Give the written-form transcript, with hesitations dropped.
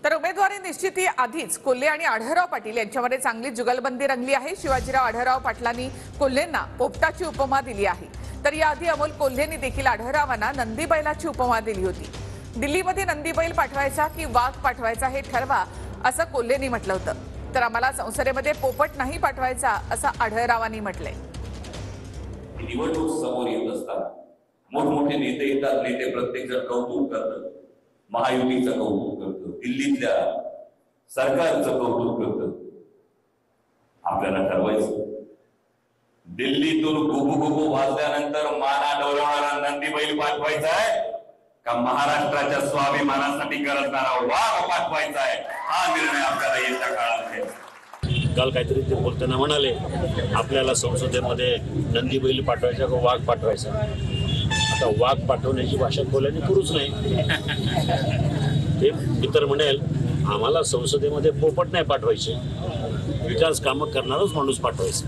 तर उमेदवारी निश्चिती आधीच कोल्हे आणि आढळराव पाटील यांच्यामध्ये चांगली जुगलबंदी रंगली आहे। शिवाजीराव आढळराव पाटलांनी कोल्हेंना पोपटाची उपमा दिली आहे। तर याआधी अमोल कोल्हेंनी देखील आढळरावांना नंदी बैलाची उपमा दिली होती। दिल्लीमध्ये नंदी बैल पाठवायचा की वाघ पाठवायचा हे ठरवा असं कोल्हेंनी म्हटलं होतं। तर आम्हाला संसदेमध्ये पोपट नाही पाठवायचा असं आढळरावांनी म्हटलंय। निवडणूक समोर येत असतात मोठमोठे नेते येतात, नेते प्रत्येक जण कौतुक करतात, महायुतीचं कौतुक करतो, दिल्लीतल्या सरकारचं कौतुक करतं। आपल्याला ठरवायचं दिल्लीतून गुबू गुबू वाजल्यानंतर माना डोलवणारा नंदी बैल पाठवायचा आहे का महाराष्ट्राच्या स्वाभिमानासाठी करणारा वाघ पाठवायचा आहे, हा निर्णय आपल्याला येत्या काळात घ्यायचा। काल काहीतरी ते बोलताना म्हणाले आपल्याला संसदेमध्ये नंदी बैल पाठवायचा का वाघ पाठवायचा। आता वाघ पाठवण्याची भाषा कोल्ह्यांनी करूच नाही। ते इतर म्हणेल आम्हाला संसदेमध्ये पोपट नाही पाठवायचे, विकास कामं करणारच माणूस पाठवायचं।